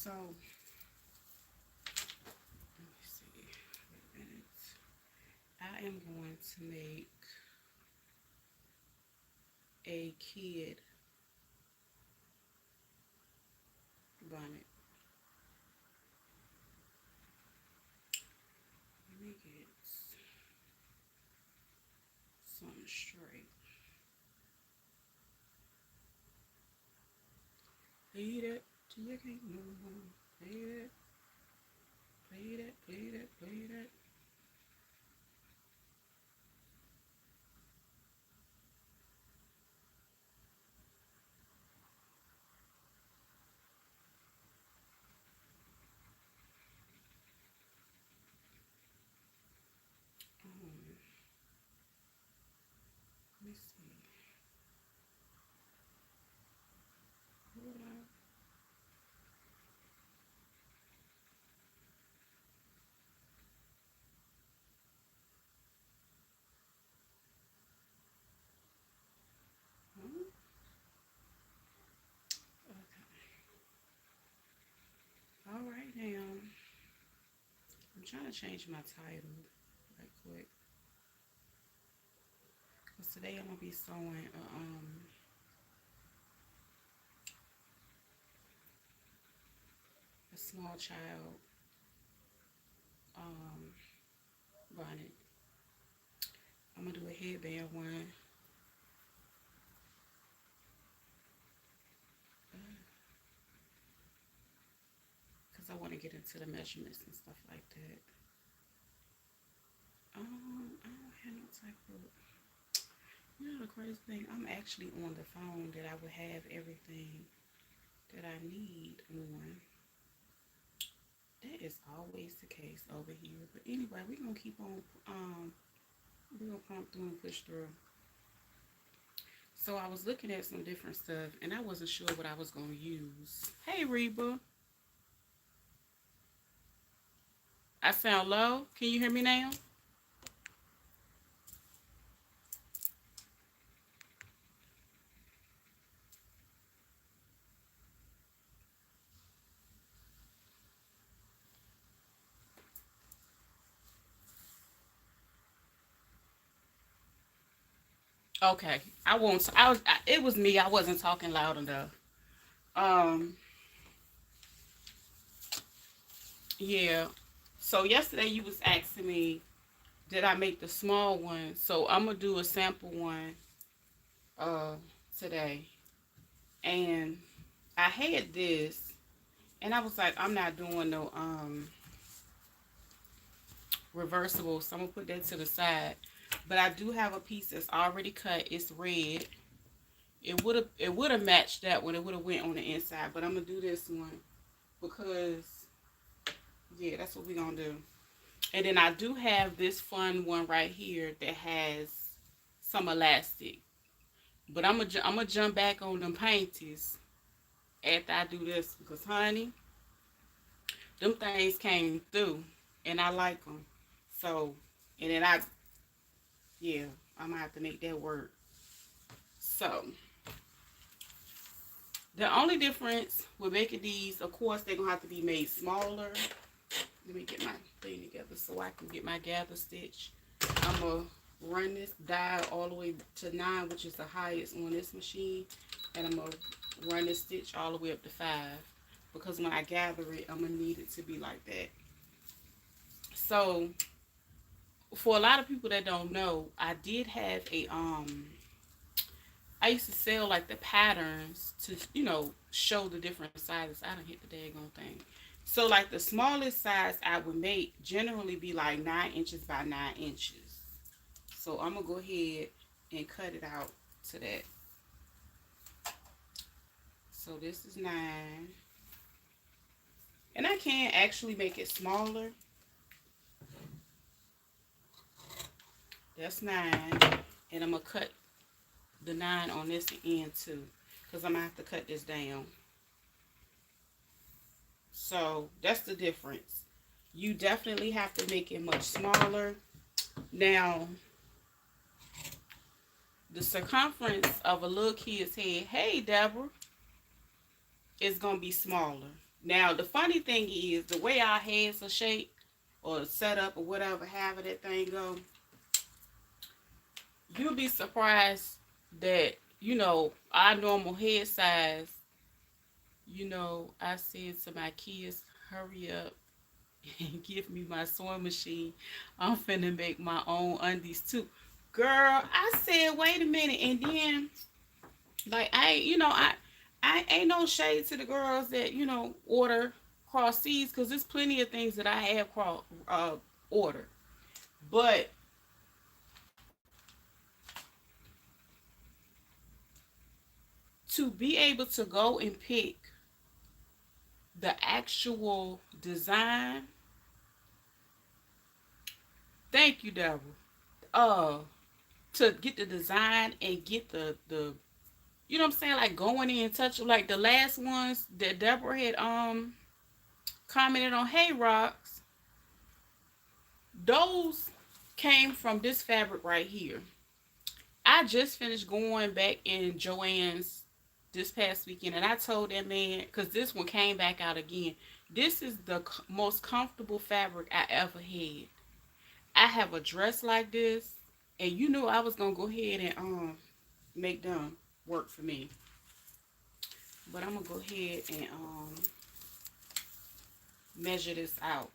So, let me see. Wait a minute. I am going to make a kid bonnet. Let me get something straight. Play that till you can't no more. Play that, play that, play that, play that. Let me see. Hold on. Hmm? Okay. All right now. I'm trying to change my title right quick. Cause today I'm gonna be sewing a small child um bonnet. I'm gonna do a headband one. Cause I want to get into the measurements and stuff like that. I don't have no type of. You know the crazy thing? I'm actually on the phone that I would have everything that I need on. That is always the case over here. But anyway, we're gonna keep on we're gonna pump through and push through. So I was looking at some different stuff and I wasn't sure what I was gonna use. Hey Reba. I sound low. Can you hear me now? Okay. I won't it was me. I wasn't talking loud enough. Um yeah. So yesterday you was asking me did I make the small one? So I'm gonna do a sample one uh today. And I had this and I was like, I'm not doing no reversible, so I'm gonna put that to the side. But I do have a piece that's already cut. It's red. It would have matched that one. It would have went on the inside. But I'm gonna do this one because yeah, that's what we're gonna do. And then I do have this fun one right here that has some elastic. But I'm gonna jump back on them panties after I do this because honey, them things came through and I like them. So and then yeah, I'm gonna have to make that work. So the only difference with making these, of course, they're gonna have to be made smaller. Let me get my thing together so I can get my gather stitch. I'm gonna run this dial all the way to 9, which is the highest on this machine, and I'm gonna run this stitch all the way up to 5 because when I gather it, I'm gonna need it to be like that. So for a lot of people that don't know, I did have a I used to sell like the patterns to, show the different sizes. I don't hit the daggone thing. So like the smallest size I would make generally be like 9 inches by 9 inches. So I'm gonna go ahead and cut it out to that. So this is 9. And I can actually make it smaller. That's 9. And I'm gonna cut the 9 on this end too. Because I'm gonna have to cut this down. So that's the difference. You definitely have to make it much smaller. Now, the circumference of a little kid's head, hey Deborah, is going to be smaller. Now, the funny thing is, the way our heads are shaped or set up or whatever, however that thing go, you'll be surprised that, our normal head size, I said to my kids, hurry up and give me my sewing machine. I'm finna make my own undies too. Girl, I said, wait a minute. And then, like, I ain't no shade to the girls that, order cross seas, because there's plenty of things that I have ordered. But to be able to go and pick the actual design, thank you, Deborah. Uh, to get the design and get the you know what I'm saying, like going in and touch, like the last ones that Deborah had commented on, Hey Rocks, those came from this fabric right here. I just finished going back in Joann's this past weekend, and I told that man, because this one came back out again, this is the most comfortable fabric I ever had. I have a dress like this, and you knew I was gonna go ahead and make them work for me. But I'm gonna go ahead and measure this out.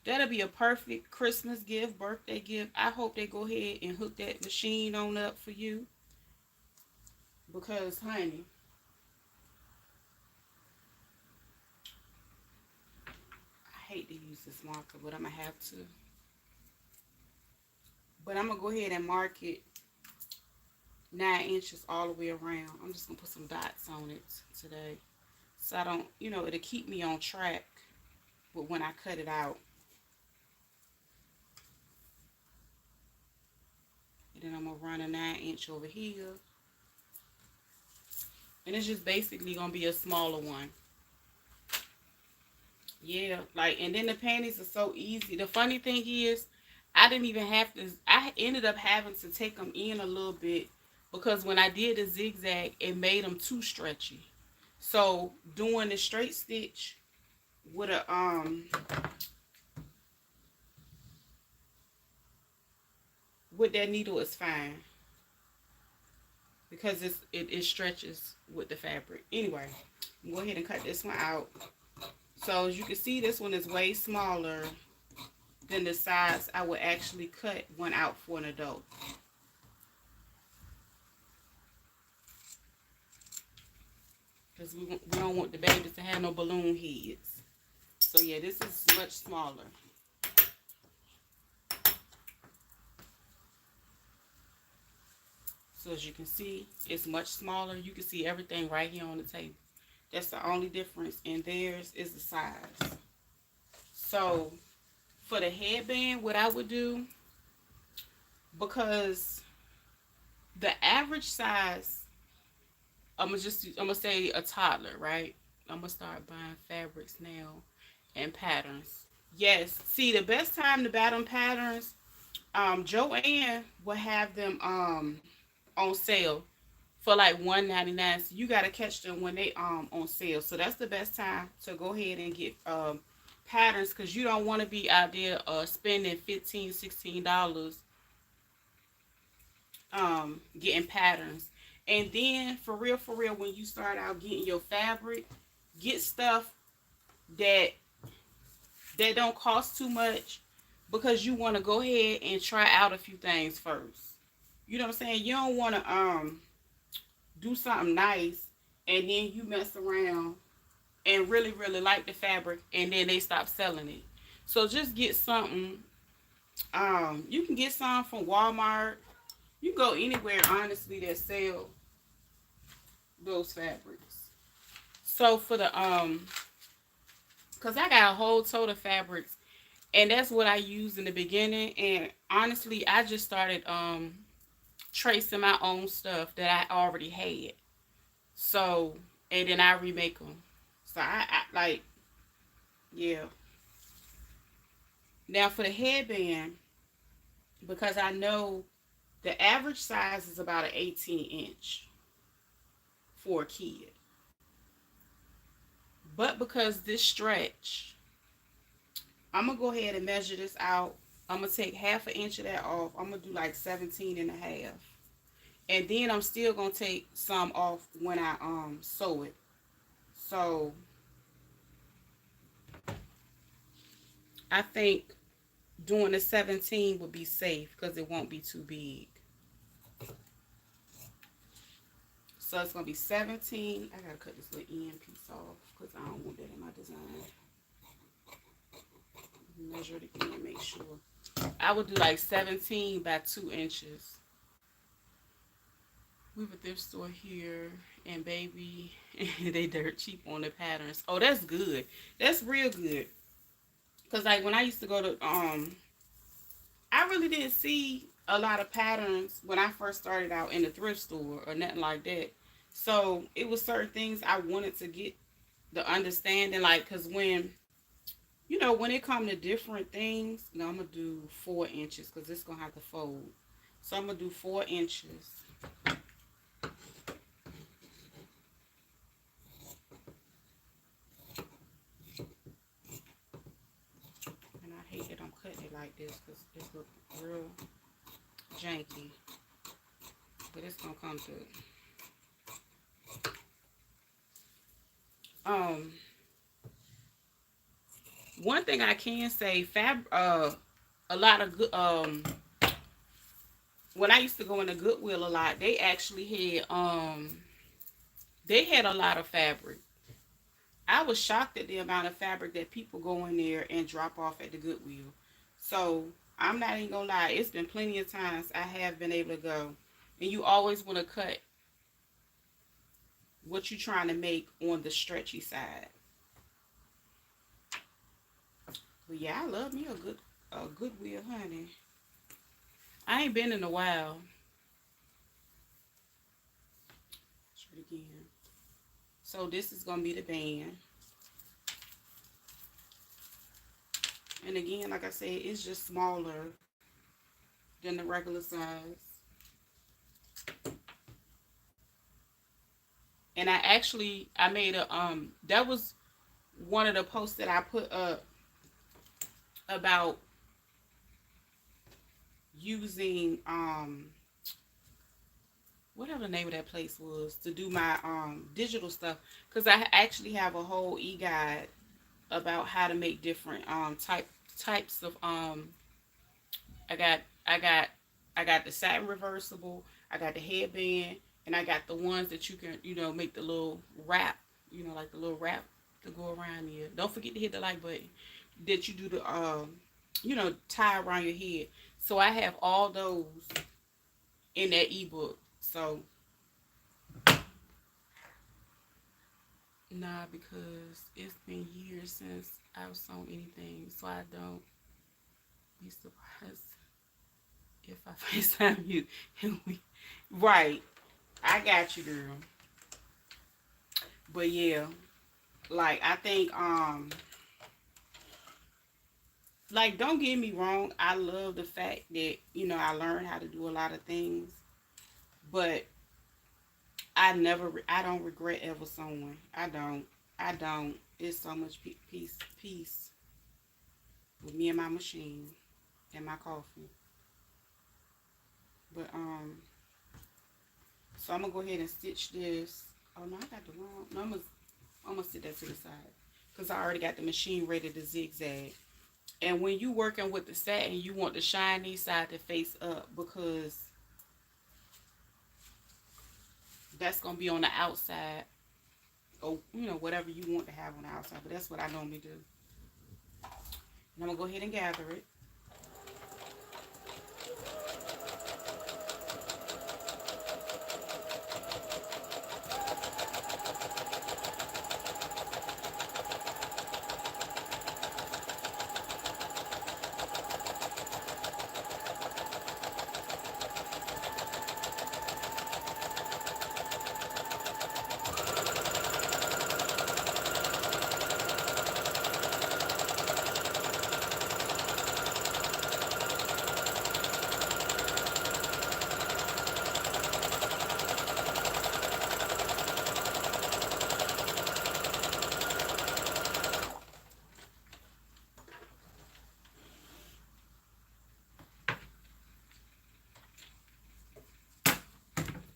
That'll be a perfect Christmas gift, birthday gift. I hope they go ahead and hook that machine on up for you. Because, honey, I hate to use this marker, but I'm going to have to. But I'm going to go ahead and mark it 9 inches all the way around. I'm just going to put some dots on it today. So I don't, it'll keep me on track. But when I cut it out. And then I'm going to run a 9-inch over here. And it's just basically going to be a smaller one. Yeah, and then the panties are so easy. The funny thing is, I didn't even have to, I ended up having to take them in a little bit, because when I did the zigzag, it made them too stretchy. So doing the straight stitch with with that needle is fine, because it stretches with the fabric. Anyway, I'm going to go ahead and cut this one out. So as you can see, this one is way smaller than the size I would actually cut one out for an adult. Because we don't want the babies to have no balloon heads. So yeah, this is much smaller. So as you can see, it's much smaller. You can see everything right here on the table. That's the only difference, and theirs is the size. So for the headband, what I would do, because the average size, I'm gonna say a toddler, right? I'm gonna start buying fabrics now and patterns. Yes, see, the best time to buy them patterns, Joanne will have them on sale for like $1.99. So you gotta catch them when they on sale. So that's the best time to go ahead and get patterns, because you don't want to be out there spending $15-16 getting patterns. And then for real, when you start out getting your fabric, get stuff that don't cost too much, because you want to go ahead and try out a few things first. You know what I'm saying? You don't want to do something nice and then you mess around and really like the fabric and then they stop selling it. So just get something. You can get some from Walmart. You can go anywhere, honestly, that sell those fabrics. So for the because I got a whole tote of fabrics, and that's what I used in the beginning. And honestly, I just started tracing my own stuff that I already had. So, and then I remake them. So I like, yeah. Now for the headband, because I know the average size is about an 18 inch for a kid. But because this stretch, I'm going to go ahead and measure this out. I'm going to take 1/2 inch of that off. I'm going to do like 17.5. And then I'm still going to take some off when I sew it. So I think doing the 17 would be safe because it won't be too big. So it's going to be 17. I got to cut this little end piece off because I don't want that in my design. Measure it again, make sure. I would do like 17 by 2 inches. We have a thrift store here, and baby, they dirt cheap on the patterns. Oh, that's good. That's real good. Because like when I used to go to, I really didn't see a lot of patterns when I first started out in the thrift store or nothing like that. So it was certain things I wanted to get the understanding, like, because when, you know, when it comes to different things, you know, I'm going to do 4 inches because it's going to have to fold. So I'm going to do 4 inches. And I hate that I'm cutting it like this because it looks real janky. But it's going to come through. One thing I can say, a lot of good, when I used to go in the Goodwill a lot, they actually had, they had a lot of fabric. I was shocked at the amount of fabric that people go in there and drop off at the Goodwill. So I'm not even gonna lie, it's been plenty of times I have been able to go, and you always want to cut what you're trying to make on the stretchy side. But yeah, I love me a Goodwill, honey. I ain't been in a while. Try it again. So this is gonna be the band. And again, like I said, it's just smaller than the regular size. And I made a that was one of the posts that I put up about using whatever the name of that place was to do my digital stuff, because I actually have a whole e-guide about how to make different types of I got the satin reversible, I got the headband, and I got the ones that you can, you know, make the little wrap, you know, like the little wrap to go around here. Don't forget to hit the like button. That you do the you know, tie around your head. So I have all those in that ebook. So nah, because it's been years since I've sewn anything, so I don't be surprised if I FaceTime you and we right. I got you, girl. But yeah, like I think like, don't get me wrong, I love the fact that, you know, I learned how to do a lot of things, but I don't regret ever sewing. I don't. It's so much peace with me and my machine and my coffee. But so I'm gonna go ahead and stitch this. Oh no, I got the wrong. No, I'm gonna sit that to the side because I already got the machine ready to zigzag. And when you working with the satin, you want the shiny side to face up because that's going to be on the outside. Or, you know, whatever you want to have on the outside. But that's what I normally do. And I'm going to go ahead and gather it.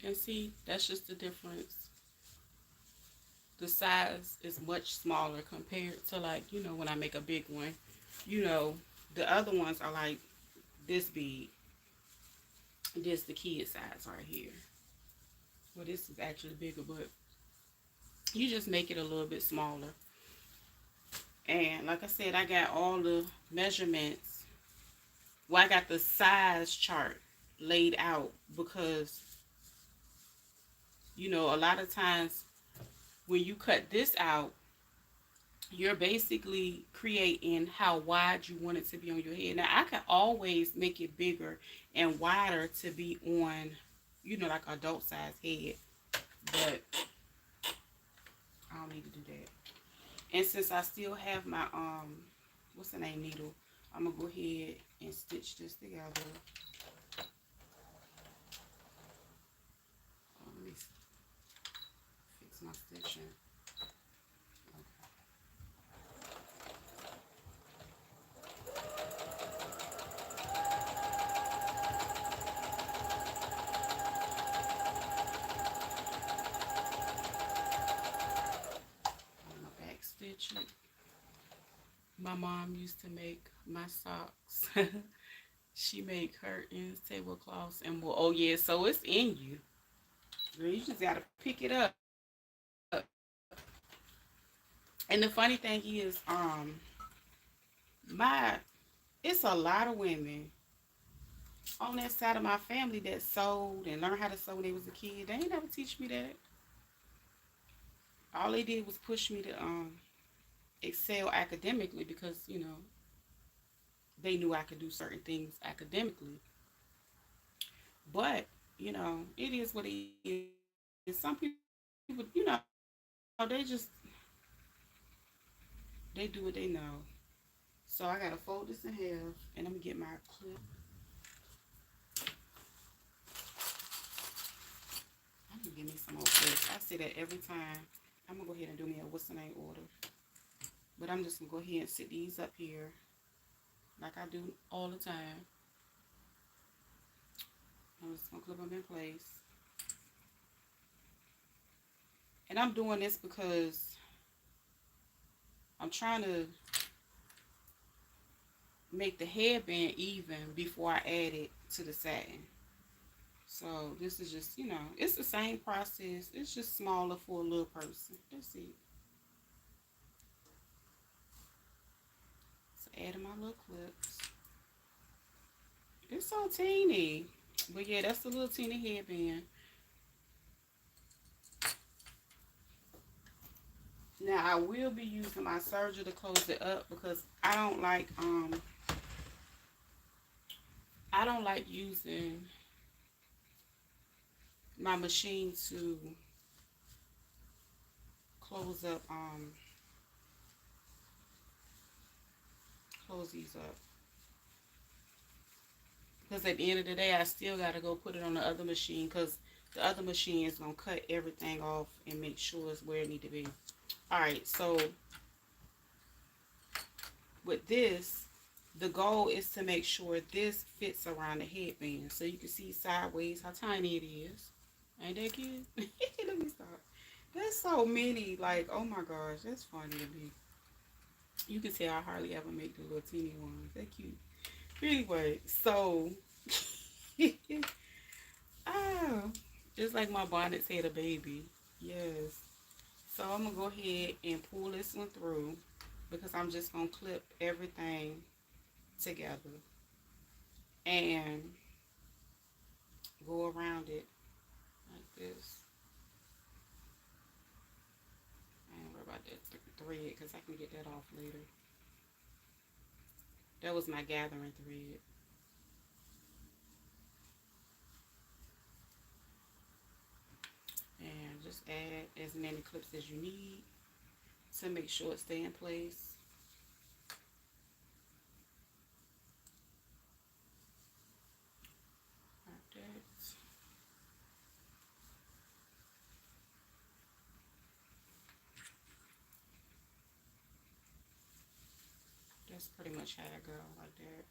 And see, that's just the difference. The size is much smaller compared to, like, you know, when I make a big one. You know, the other ones are like this big. This the kid size right here. Well, this is actually bigger, but you just make it a little bit smaller. And like I said, I got all the measurements. Well, I got the size chart laid out because, you know, a lot of times when you cut this out, you're basically creating how wide you want it to be on your head. Now, I can always make it bigger and wider to be on, you know, like adult size head, but I don't need to do that. And since I still have my, what's the name, needle, I'm going to go ahead and stitch this together. Let me fix my stitching. Back stitch it. My mom used to make my socks. She made curtains, tablecloths, and well, oh yeah, so it's in you. Girl, you just gotta pick it up. And the funny thing is, my it's a lot of women on that side of my family that sewed and learned how to sew when they was a kid. They ain't never teach me that. All they did was push me to excel academically because, you know, they knew I could do certain things academically. But, you know, it is what it is. Some people, you know, they do what they know. So I gotta fold this in half and I'm gonna get my clip. I'm gonna give me some more clips. I say that every time. I'm gonna go ahead and do me a what's the name order. But I'm just gonna go ahead and sit these up here like I do all the time. I'm just gonna clip them in place. And I'm doing this because I'm trying to make the headband even before I add it to the satin. So this is just, you know, it's the same process. It's just smaller for a little person. Let's see. So adding my little clips. It's so teeny. But yeah, that's a little teeny headband. Now I will be using my serger to close it up because I don't like using my machine to close up close these up. Because at the end of the day, I still got to go put it on the other machine because the other machine is going to cut everything off and make sure it's where it need to be. Alright, so with this, the goal is to make sure this fits around the headband. So you can see sideways how tiny it is. Ain't that cute? Let me stop. There's so many, like, oh my gosh, that's funny to me. You can tell I hardly ever make the little teeny ones. They're cute. Anyway, so oh, just like my bonnets had a baby. Yes. So I'm gonna go ahead and pull this one through because I'm just gonna clip everything together and go around it like this. I ain't worry about that thread because I can get that off later. That was my gathering thread. And just add as many clips as you need to make sure it stay in place. Like that. That's pretty much how I go, like that.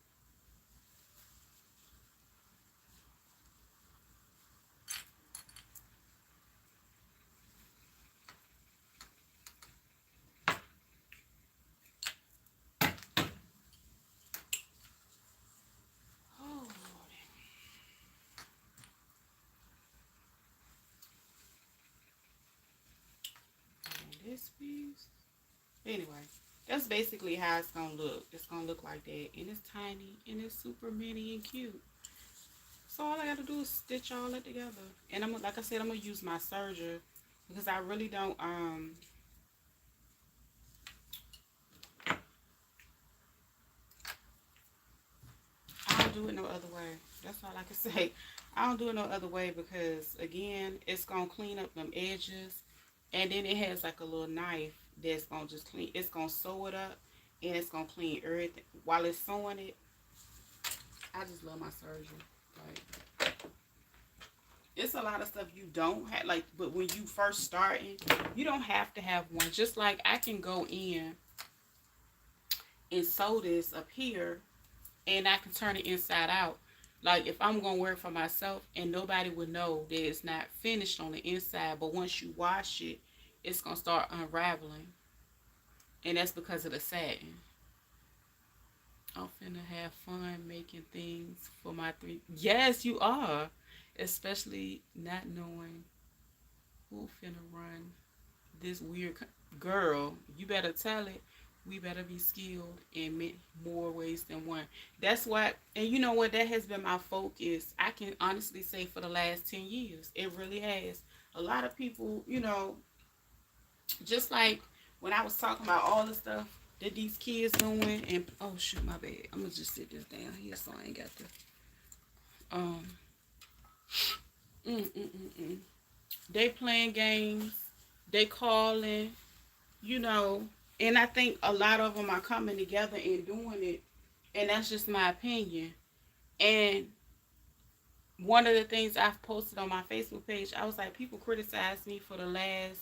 Anyway, that's basically how it's gonna look. It's gonna look like that, and it's tiny, and it's super mini and cute. So all I gotta do is stitch all that together. And I'm like I said, I'm gonna use my serger because I really don't I don't do it no other way. That's all I can say. I don't do it no other way because again, it's gonna clean up them edges, and then it has like a little knife that's gonna just clean. It's gonna sew it up, and it's gonna clean everything while it's sewing it. I just love my surgery. Like, it's a lot of stuff you don't have, like, but when you first starting, you don't have to have one. Just like I can go in and sew this up here, and I can turn it inside out. Like if I'm gonna wear it for myself, and nobody would know that it's not finished on the inside, but once you wash it, it's gonna start unraveling, and that's because of the satin. I'm finna have fun making things for my three. Yes, you are. Especially not knowing who finna run this weird girl. You better tell it. We better be skilled in more ways than one. That's what, and you know what? That has been my focus. I can honestly say for the last 10 years. It really has. A lot of people, you know, just like when I was talking about all the stuff that these kids doing, and oh shoot, my bad. I'm gonna just sit this down here so I ain't got to um they playing games, they calling, you know, and I think a lot of them are coming together and doing it, and that's just my opinion. And one of the things I've posted on my Facebook page, I was like, people criticize me for the last,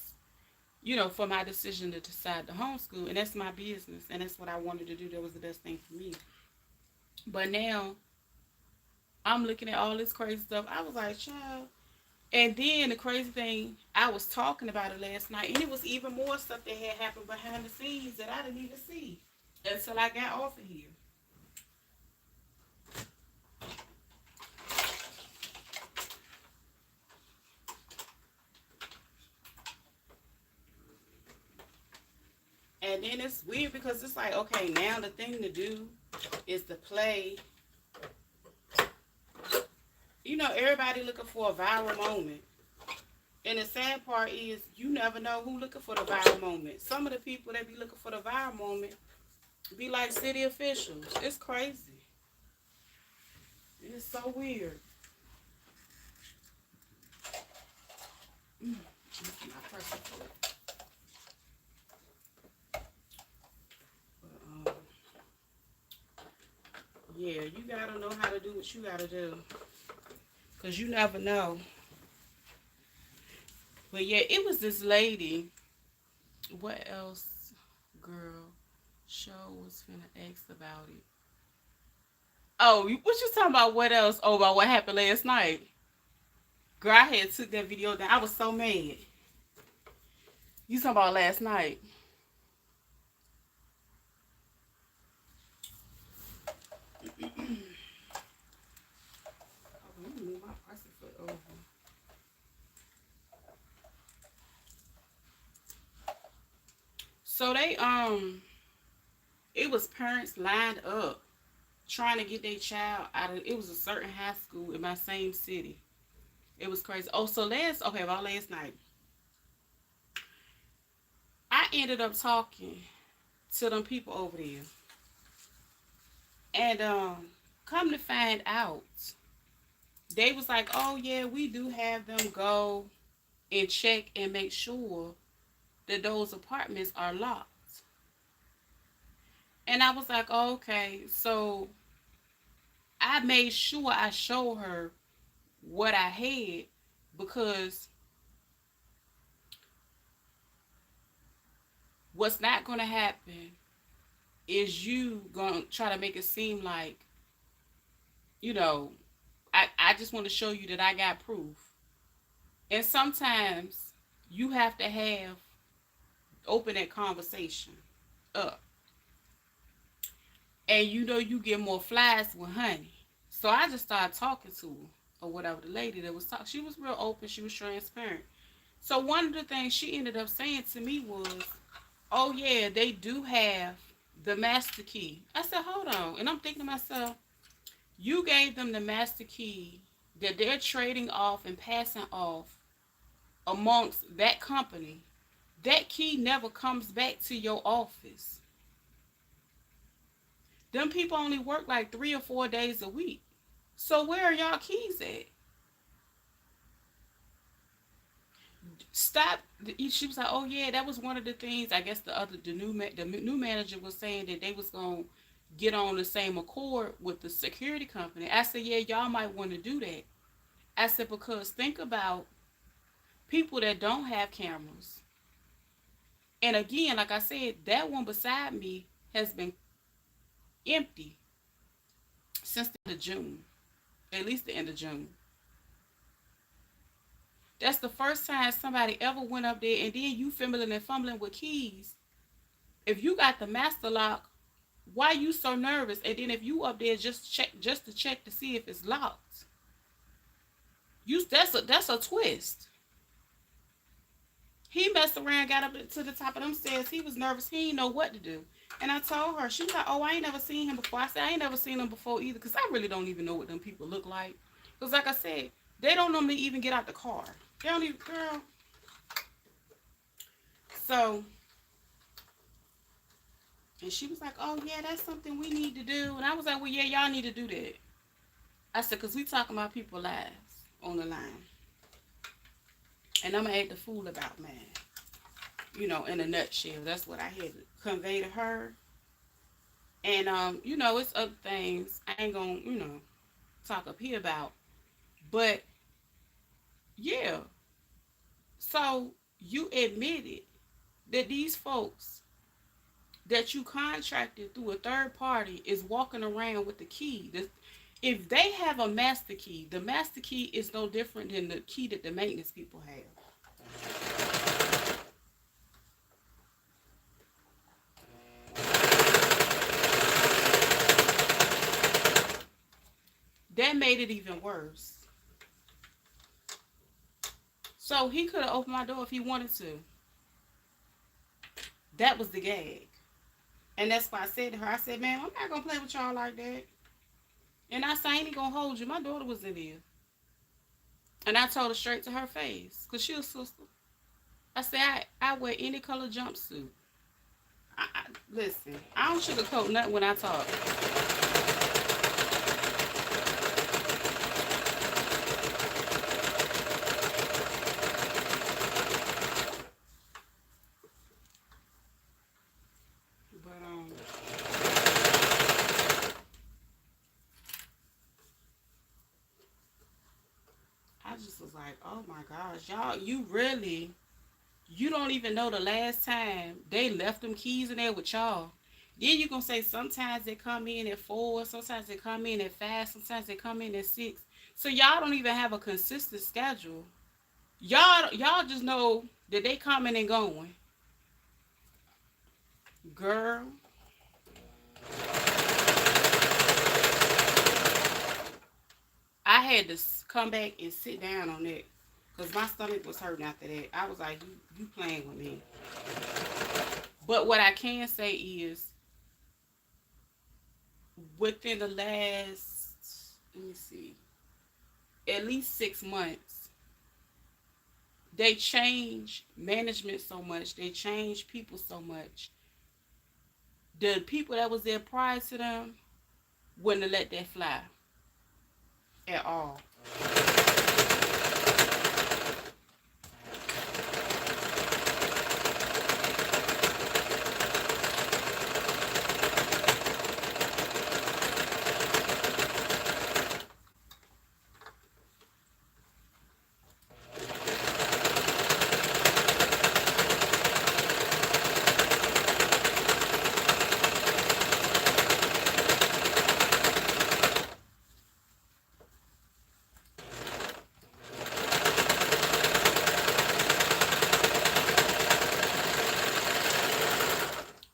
you know, for my decision to decide to homeschool, and that's my business, and that's what I wanted to do. That was the best thing for me. But now I'm looking at all this crazy stuff. I was like, child. And then the crazy thing, I was talking about it last night, and it was even more stuff that had happened behind the scenes that I didn't even see until I got off of here. And then it's weird because it's like, okay, now the thing to do is to play. You know, everybody looking for a viral moment. And the sad part is you never know who looking for the viral moment. Some of the people that be looking for the viral moment be like city officials. It's crazy. It's so weird. Yeah, you gotta know how to do what you gotta do. Because you never know. But yeah, it was this lady. What else, girl? Show was finna ask about it. Oh, what you talking about? What else? Oh, about what happened last night. Girl, I had took that video down. I was so mad. You talking about last night? Let me move my foot over. So they it was parents lined up trying to get their child out of, it was a certain high school in my same city. It was crazy. Oh, so about last night, I ended up talking to them people over there. And come to find out, they was like, oh yeah, we do have them go and check and make sure that those apartments are locked. And I was like, oh, okay. So I made sure I showed her what I had, because what's not going to happen is you going to try to make it seem like, you know, I just want to show you that I got proof. And sometimes you have to open that conversation up. And you know you get more flies with honey. So I just started talking to her, or whatever, the lady that was talking. She was real open. She was transparent. So one of the things she ended up saying to me was, oh yeah, they do have the master key. I said, hold on. And I'm thinking to myself, you gave them the master key that they're trading off and passing off amongst that company. That key never comes back to your office. Them people only work like 3 or 4 days a week. So where are y'all keys at? Stop. She was like, oh yeah, that was one of the things. I guess the new manager was saying that they was gonna get on the same accord with the security company. I said, yeah, y'all might want to do that. I said, because think about people that don't have cameras. And again, like I said, that one beside me has been empty since the end of June, at least the end of June. That's the first time somebody ever went up there, and then you fumbling with keys. If you got the master lock, why you so nervous? And then if you up there just to check to see if it's locked, that's a twist. He messed around, got up to the top of them stairs. He was nervous. He didn't know what to do. And I told her, she was like, oh, I ain't never seen him before. I said, I ain't never seen him before either, because I really don't even know what them people look like. Because like I said, they don't normally even get out the car. They don't even, girl. So, and she was like, oh, yeah, that's something we need to do. And I was like, well, yeah, y'all need to do that. I said, because we talking about people's lives on the line. And I'm going to act the fool about mine. You know, in a nutshell. That's what I had to convey to her. And, you know, it's other things I ain't going to, you know, talk up here about. But, yeah. So, you admitted that these folks that you contracted through a third party is walking around with the key. If they have a master key, the master key is no different than the key that the maintenance people have. That made it even worse. So he could have opened my door if he wanted to. That was the gag. And that's why I said to her, I said, man, I'm not going to play with y'all like that. And I said, I ain't going to hold you. My daughter was in there. And I told her straight to her face. Because she was a sister. I said, I wear any color jumpsuit. Listen, I don't sugarcoat nothing when I talk. I just was like, oh my gosh, y'all, you don't even know the last time they left them keys in there with y'all. Then you gonna say sometimes they come in at 4, sometimes they come in at 5, sometimes they come in at 6. So y'all don't even have a consistent schedule. Y'all just know that they coming and going. Girl. I had to come back and sit down on that because my stomach was hurting after that. I was like, you playing with me. But what I can say is, within the last, let me see, at least 6 months, they changed management so much. They changed people so much. The people that was there prior to them wouldn't have let that fly at all.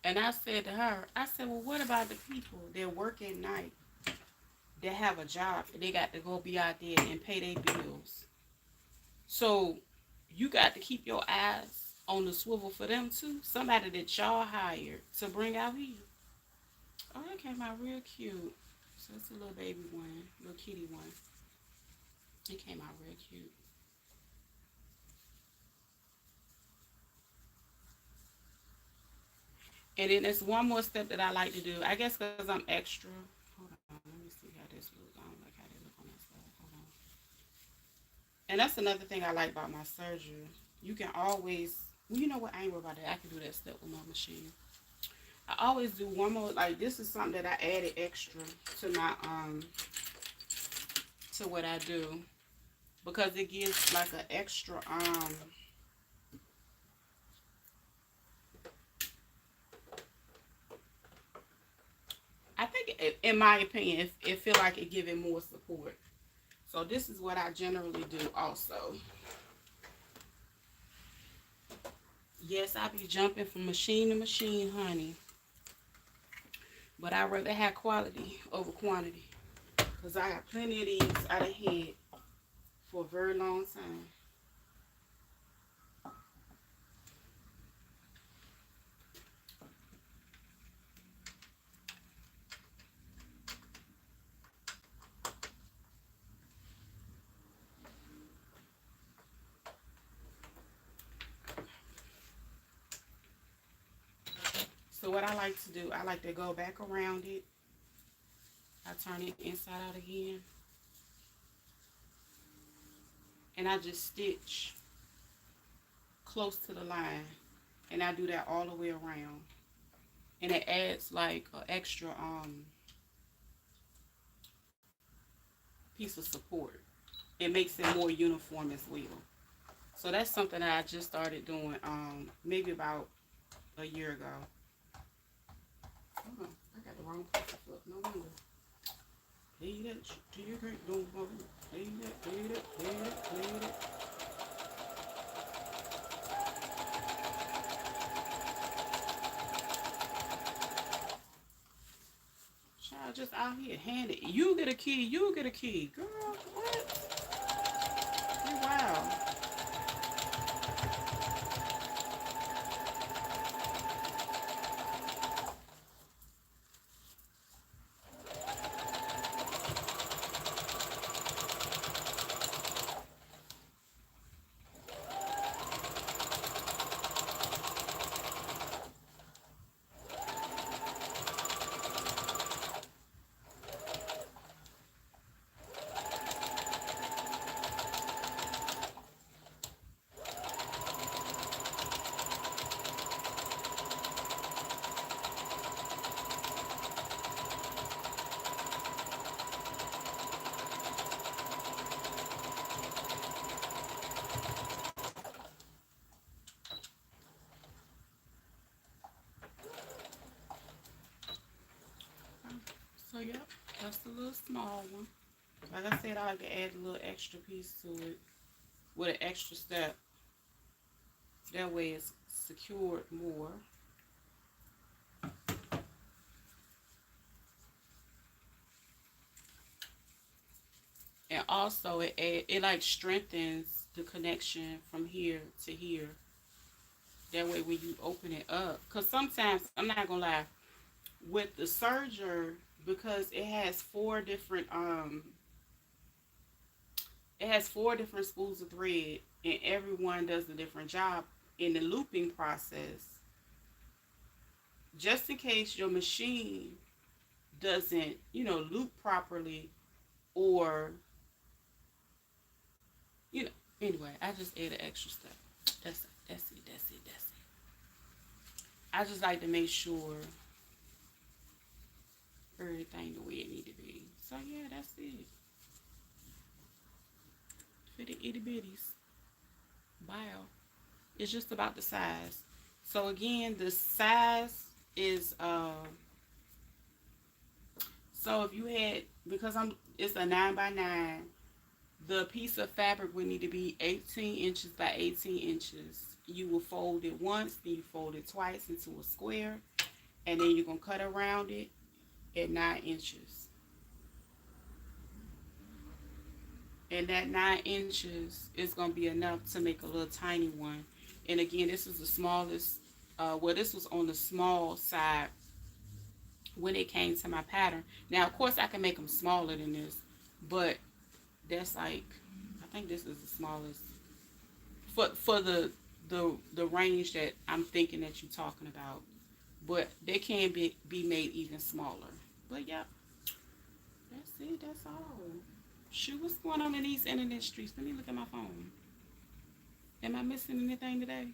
And I said to her, I said, well, what about the people that work at night, that have a job, and they got to go be out there and pay their bills? So you got to keep your eyes on the swivel for them too. Somebody that y'all hired to bring out here. Oh, that came out real cute. So it's a little baby one, little kitty one. It came out real cute. And then there's one more step that I like to do. I guess because I'm extra. Hold on, let me see how this looks. I don't like how they look on that side. Hold on. And that's another thing I like about my surgery. You can always, well, you know what? I ain't worried about that. I can do that step with my machine. I always do one more. Like this is something that I added extra to my to what I do because it gives like an extra I think in my opinion it feel like it give it more support. So this is what I generally do also. Yes, I be jumping from machine to machine, honey. But I'd rather have quality over quantity. Because I got plenty of these out of had for a very long time. So what I like to do, I like to go back around it. I turn it inside out again. And I just stitch close to the line. And I do that all the way around. And it adds like an extra piece of support. It makes it more uniform as well. So that's something that I just started doing maybe about a year ago. Hold on, I got the wrong piece of flip. No wonder. Leave that to your great don't leave that, leave it, leave it, leave it. Child just out here hand it. You get a key, you get a key. Girl, what? Oh, wow. So yep, that's the little small one. Like I said, I like to add a little extra piece to it with an extra step. That way it's secured more. And also it like strengthens the connection from here to here. That way when you open it up, because sometimes, I'm not gonna lie, with the serger, because it has four different spools of thread and everyone does a different job in the looping process. Just in case your machine doesn't, loop properly, or you know anyway, I just added extra stuff. That's it. I just like to make sure everything the way it need to be. So yeah, that's it for the itty bitties. Wow. It's just about the size. So again, the size is so if you had, because it's a 9x9, the piece of fabric would need to be 18 inches by 18 inches. You will fold it once, then you fold it twice into a square, and then you're going to cut around it at 9 inches. And that 9 inches is going to be enough to make a little tiny one. And again, this is the smallest. Well, this was on the small side when it came to my pattern. Now, of course, I can make them smaller than this, but that's like, I think this is the smallest for the range that I'm thinking that you're talking about. But they can be made even smaller. But yeah, that's it. That's all. Shoot, what's going on in these internet streets? Let me look at my phone. Am I missing anything today?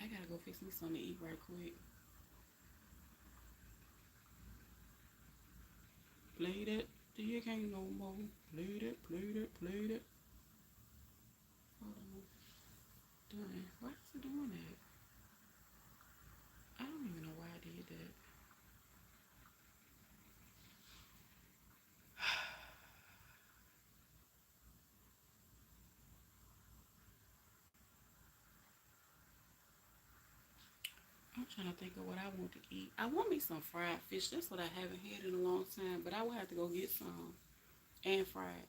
I gotta go fix me something to eat right quick. Played it. You can't no more. Played it, played it, played it. Hold on. Done. Why is it doing that? I don't even know why I did that. I'm trying to think of what I want to eat. I want me some fried fish. That's what I haven't had in a long time. But I will have to go get some and fried.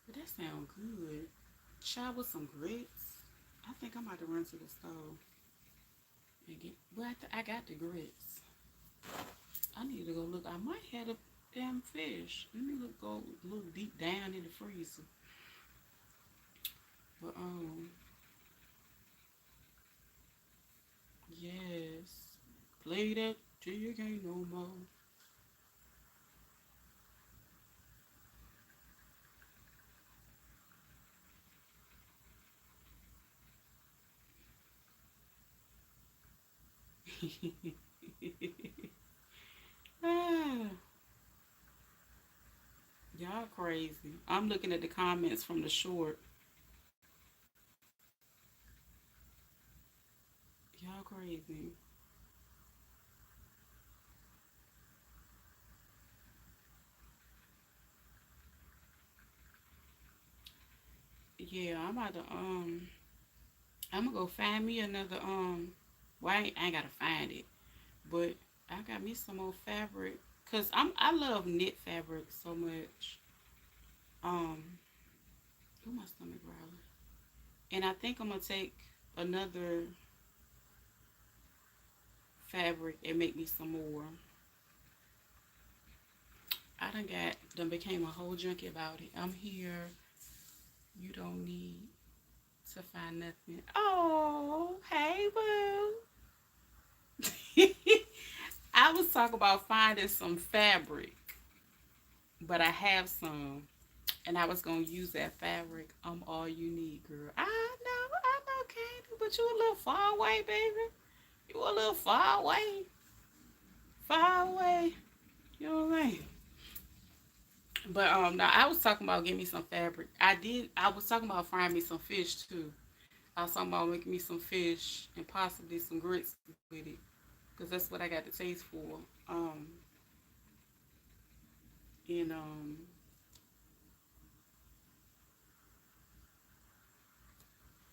But that sounds good. Try with some grits. I think I'm about to run to the stove and get. Well, I got the grits. I need to go look. I might have a damn fish. Let me look deep down in the freezer. But yes. Play that till you can't no more. Ah, y'all crazy. I'm looking at the comments from the short. Y'all crazy. Yeah, I'm gonna go find me another well I ain't gotta find it. But I got me some more fabric. Cause I love knit fabric so much. Um oh my stomach growling. And I think I'm gonna take another fabric and make me some more. I done became a whole junkie about it. I'm here. You don't need to find nothing. Oh, hey boo. I was talking about finding some fabric, but I have some, and I was gonna use that fabric. I'm all you need, girl. I know, Candy, but you a little far away, baby. You a little far away, far away. You know what I mean? But now I was talking about getting me some fabric. I was talking about frying me some fish too. I was talking about making me some fish and possibly some grits with it, cause that's what I got the taste for. Um, and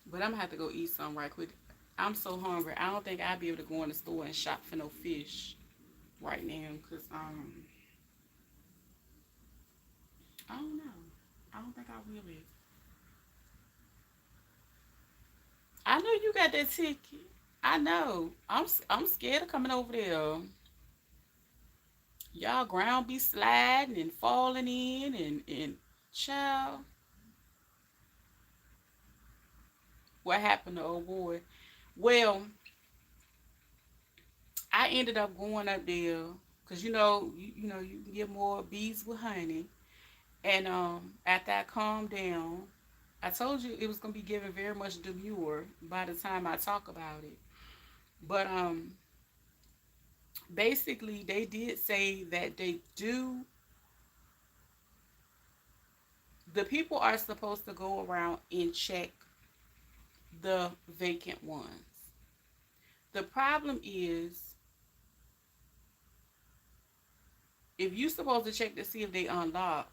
but I'm gonna have to go eat some right quick. I'm so hungry. I don't think I'll be able to go in the store and shop for no fish right now, cause I don't know. I don't think I will be. I know you got that ticket. I know. I'm scared of coming over there. Y'all ground be sliding and falling in and child. What happened to old boy? Well, I ended up going up there because you know you can get more bees with honey. And after I calmed down, I told you it was gonna be given very much demure by the time I talk about it. But basically they did say that the people are supposed to go around and check the vacant ones. The problem is if you're supposed to check to see if they unlock,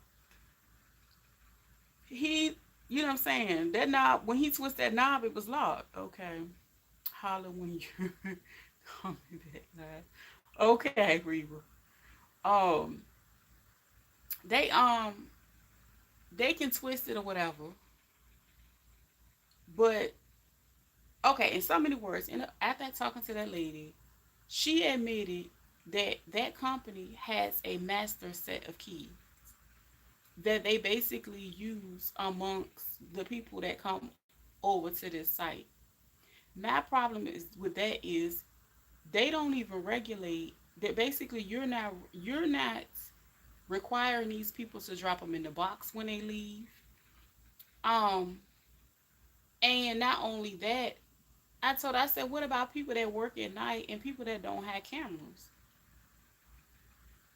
he you know what I'm saying? That knob when he twisted that knob it was locked. Okay. Holler when you're coming back live. Okay, Reba. Um, they they can twist it or whatever, but okay. In so many words, after talking to that lady, she admitted that that company has a master set of keys that they basically use amongst the people that come over to this site. My problem is with that is they don't even regulate that. Basically, you're not requiring these people to drop them in the box when they leave. Um, and not only that, I said, what about people that work at night and people that don't have cameras?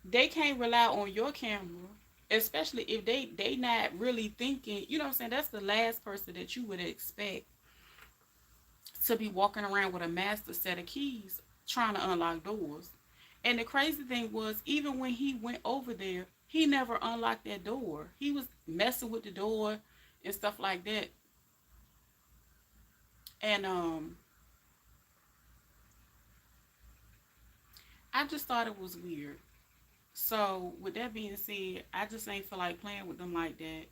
They can't rely on your camera, especially if they not really thinking. You know what I'm saying? That's the last person that you would expect to be walking around with a master set of keys trying to unlock doors. And the crazy thing was, even when he went over there, he never unlocked that door. He was messing with the door and stuff like that. And I just thought it was weird. So with that being said, I just ain't feel like playing with them like that.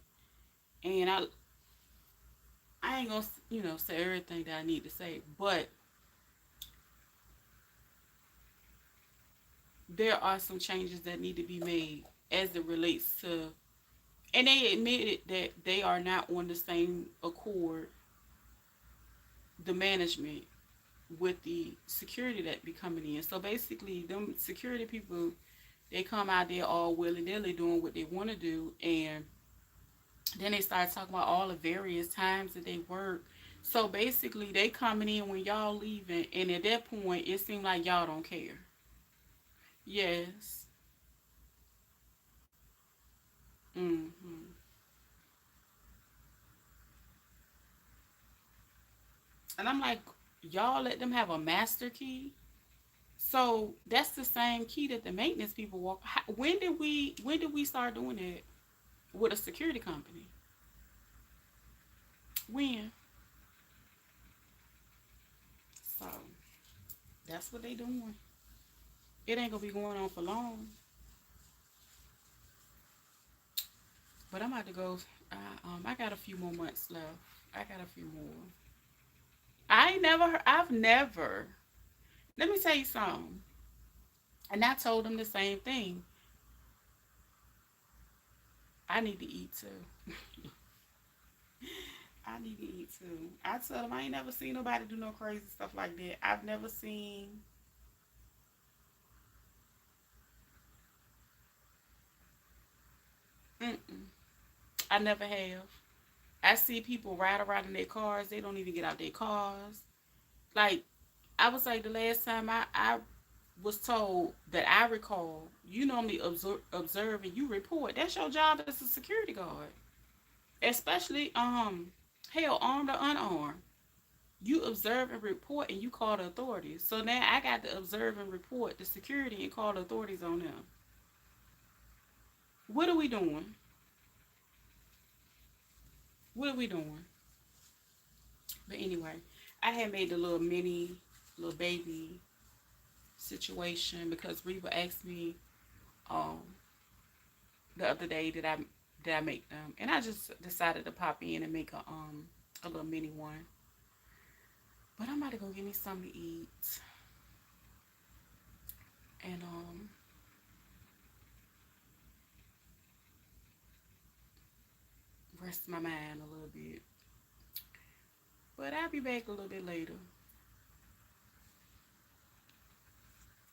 And I ain't gonna say everything that I need to say, but there are some changes that need to be made as it relates to, and they admitted that they are not on the same accord, the management with the security that be coming in. So basically, them security people, they come out there all willy nilly doing what they want to do, and then they start talking about all the various times that they work. So basically, they coming in when y'all leaving, and at that point, it seems like y'all don't care. Yes. Mm-hmm. And I'm like, y'all let them have a master key. So that's the same key that the maintenance people walk. When did we start doing it with a security company? When? So that's what they doing. It ain't gonna be going on for long. But I'm about to go. I got a few more months left. I got a few more. I ain't never. I've never. Let me tell you something. And I told them the same thing. I need to eat too. I need to eat too. I told them I ain't never seen nobody do no crazy stuff like that. I've never seen. Mm-mm. I never have. I see people ride around in their cars. They don't even get out their cars. Like, I was like, the last time I was told that I recall, you normally observe and you report. That's your job as a security guard. Especially, hell, armed or unarmed. You observe and report and you call the authorities. So now I got to observe and report the security and call the authorities on them. What are we doing? What are we doing? But anyway, I had made the little baby situation because Reba asked me um the other day did I make them, and I just decided to pop in and make a little mini one. But I'm about to go get me something to eat and rest my mind a little bit. But I'll be back a little bit later.